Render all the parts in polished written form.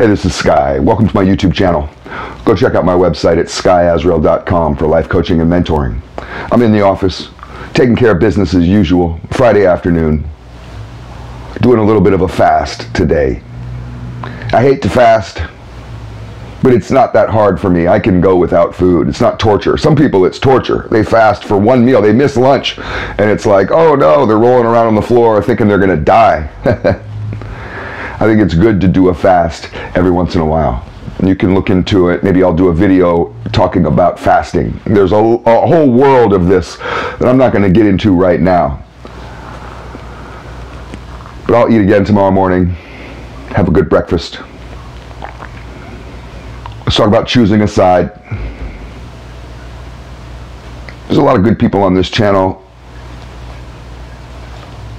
Hey, this is Sky. Welcome to my YouTube channel. Go check out my website at skysworld.com for life coaching and mentoring. I'm in the office, taking care of business as usual, Friday afternoon, doing a little bit of a fast today. I hate to fast, but it's not that hard for me. I can go without food. It's not torture. Some people, it's torture. They fast for one meal. They miss lunch, and it's like, oh no, they're rolling around on the floor thinking they're going to die. I think it's good to do a fast every once in a while. You can look into it. Maybe I'll do a video talking about fasting. There's a whole world of this that I'm not going to get into right now. But I'll eat again tomorrow morning. Have a good breakfast. Let's talk about choosing a side. There's a lot of good people on this channel,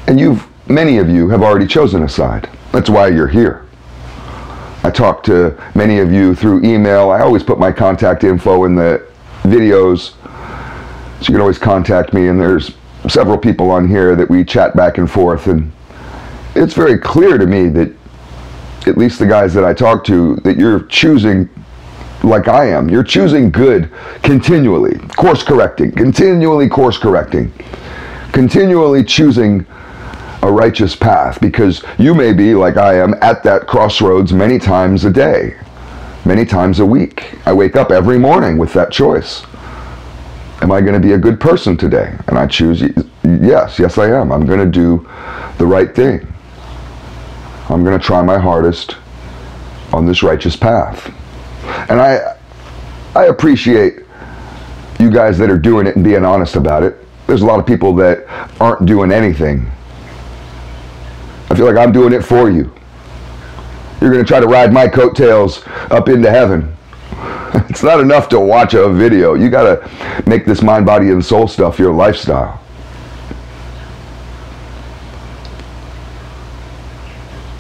and many of you have already chosen a side. That's why you're here. I talk to many of you through email. I always put my contact info in the videos, so you can always contact me, and there's several people on here that we chat back and forth, and it's very clear to me that, at least the guys that I talk to, that you're choosing like I am. You're choosing good continually, course correcting, continually course correcting, continually choosing a righteous path, because you may be, like I am, at that crossroads many times a day, many times a week. I wake up every morning with that choice. Am I going to be a good person today? And I choose, yes I am. I'm going to do the right thing. I'm going to try my hardest on this righteous path. And I appreciate you guys that are doing it and being honest about it. There's a lot of people that aren't doing anything. I feel like I'm doing it for you. You're going to try to ride my coattails up into heaven. It's not enough to watch a video. You got to make this mind, body, and soul stuff your lifestyle.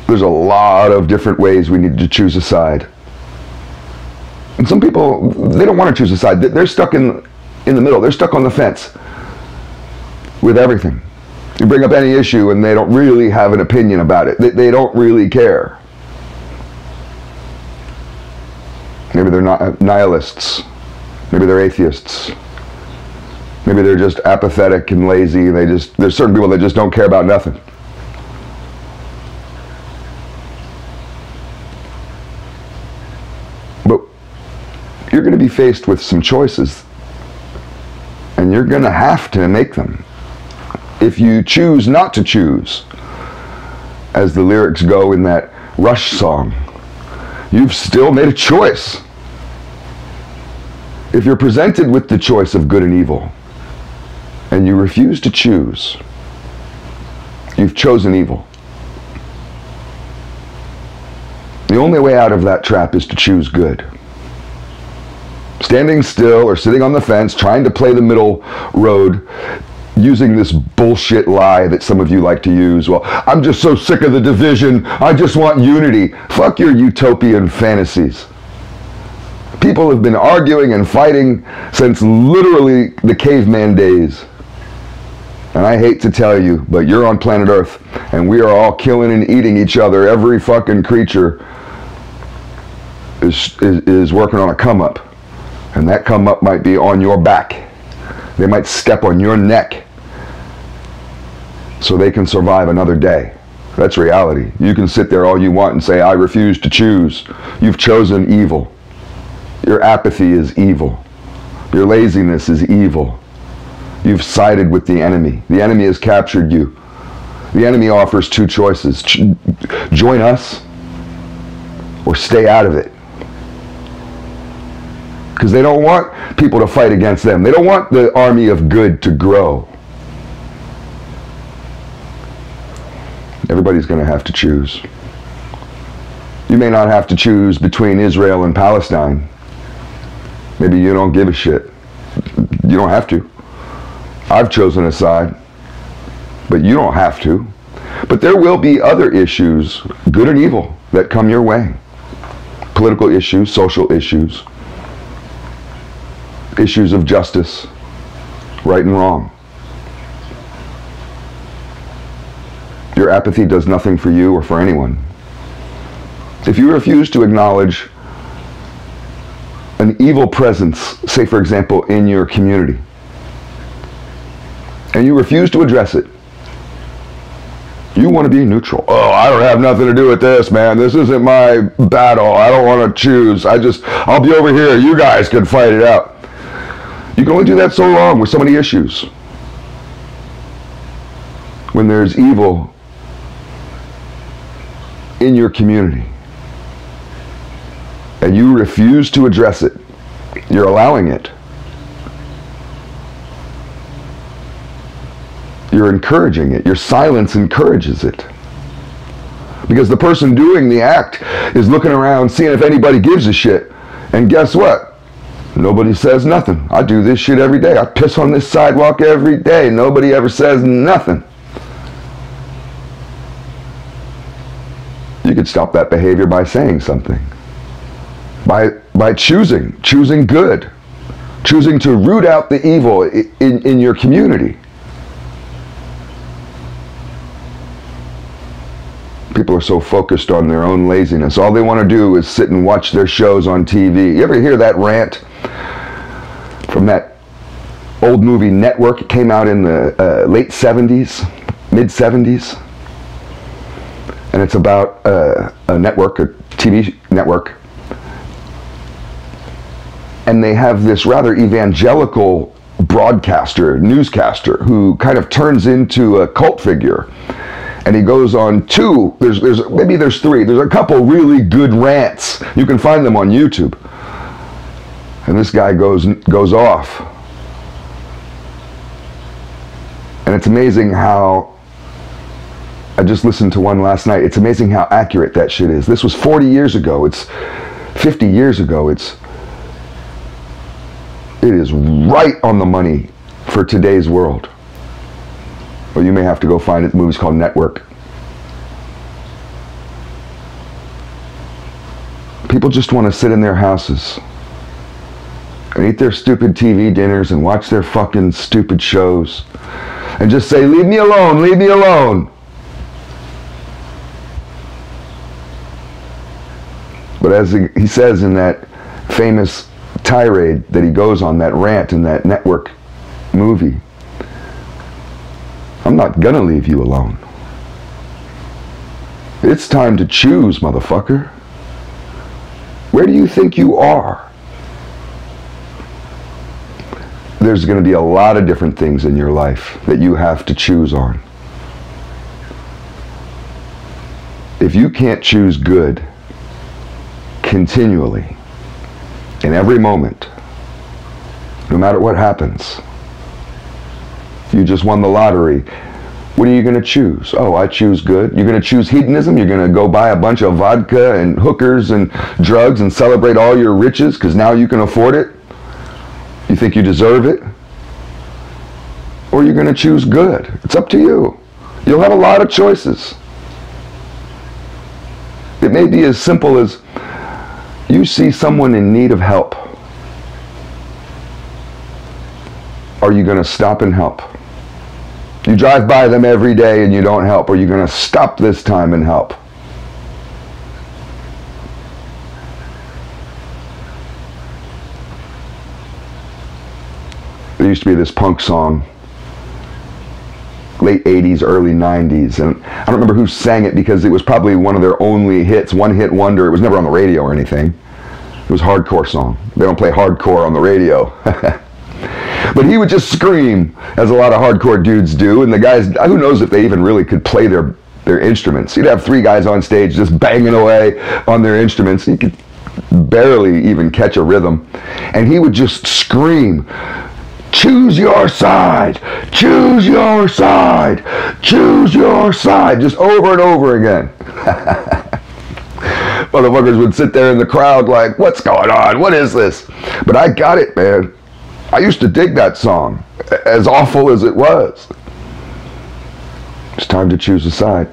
There's a lot of different ways we need to choose a side. And some people, they don't want to choose a side. They're stuck in the middle. They're stuck on the fence with everything. You bring up any issue and they don't really have an opinion about it. They don't really care. Maybe they're not nihilists. Maybe they're atheists. Maybe they're just apathetic and lazy. There's certain people that just don't care about nothing. But you're going to be faced with some choices, and you're going to have to make them. If you choose not to choose, as the lyrics go in that Rush song, you've still made a choice. If you're presented with the choice of good and evil, and you refuse to choose, you've chosen evil. The only way out of that trap is to choose good. Standing still or sitting on the fence, trying to play the middle road, using this bullshit lie that some of you like to use. Well, I'm just so sick of the division. I just want unity. Fuck your utopian fantasies. People have been arguing and fighting since literally the caveman days. And I hate to tell you, but you're on planet Earth, and we are all killing and eating each other. Every fucking creature is working on a come up. And that come up might be on your back. They might step on your neck so they can survive another day. That's reality. You can sit there all you want and say, I refuse to choose. You've chosen evil. Your apathy is evil. Your laziness is evil. You've sided with the enemy. The enemy has captured you. The enemy offers two choices. Join us or stay out of it. Because they don't want people to fight against them. They don't want the army of good to grow. Everybody's going to have to choose. You may not have to choose between Israel and Palestine. Maybe you don't give a shit. You don't have to. I've chosen a side, but you don't have to. But there will be other issues, good and evil, that come your way. Political issues, social issues. Issues of justice, right and wrong. Your apathy does nothing for you or for anyone. It If you refuse to acknowledge an evil presence, say for example, in your community, and you refuse to address it, you want to be neutral. Oh, I don't have nothing to do with this, man. This isn't my battle. I don't want to choose. I'll be over here. You guys can fight it out. You can only do that so long with so many issues. When there's evil in your community and you refuse to address it, you're allowing it. You're encouraging it. Your silence encourages it. Because the person doing the act is looking around, seeing if anybody gives a shit. And guess what? Nobody says nothing. I do this shit every day. I piss on this sidewalk every day. Nobody ever says nothing. You could stop that behavior by saying something. By choosing good. Choosing to root out the evil in your community. People are so focused on their own laziness. All they want to do is sit and watch their shows on TV. You ever hear that rant from that old movie Network? It came out in the late 70s, mid 70s. And it's about a network, a TV network. And they have this rather evangelical broadcaster, newscaster, who kind of turns into a cult figure. And he goes on maybe there's three. There's a couple really good rants. You can find them on YouTube. And this guy goes off. And it's amazing how, I just listened to one last night. It's amazing how accurate that shit is. This was 40 years ago. It's 50 years ago. It is right on the money for today's world. Or you may have to go find it. The movie's called Network. People just want to sit in their houses and eat their stupid TV dinners and watch their fucking stupid shows and just say, leave me alone, leave me alone. But as he says in that famous tirade that he goes on, that rant in that Network movie, I'm not gonna leave you alone. It's time to choose, motherfucker. Where do you think you are? There's gonna be a lot of different things in your life that you have to choose on. If you can't choose good continually, in every moment, no matter what happens, you just won the lottery. What are you going to choose? Oh, I choose good. You're going to choose hedonism. You're going to go buy a bunch of vodka and hookers and drugs and celebrate all your riches because now you can afford it. You think you deserve it? Or you're going to choose good. It's up to you. You'll have a lot of choices. It may be as simple as you see someone in need of help. Are you going to stop and help? You drive by them every day and you don't help. Are you going to stop this time and help? There used to be this punk song, late 80s, early 90s, and I don't remember who sang it because it was probably one of their only hits, one hit wonder. It was never on the radio or anything. It was a hardcore song. They don't play hardcore on the radio. But he would just scream, as a lot of hardcore dudes do, and the guys, who knows if they even really could play their instruments. You'd have three guys on stage just banging away on their instruments. You could barely even catch a rhythm. And he would just scream, choose your side, choose your side, choose your side, just over and over again. Motherfuckers would sit there in the crowd like, what's going on? What is this? But I got it, man. I used to dig that song, as awful as it was. It's time to choose a side.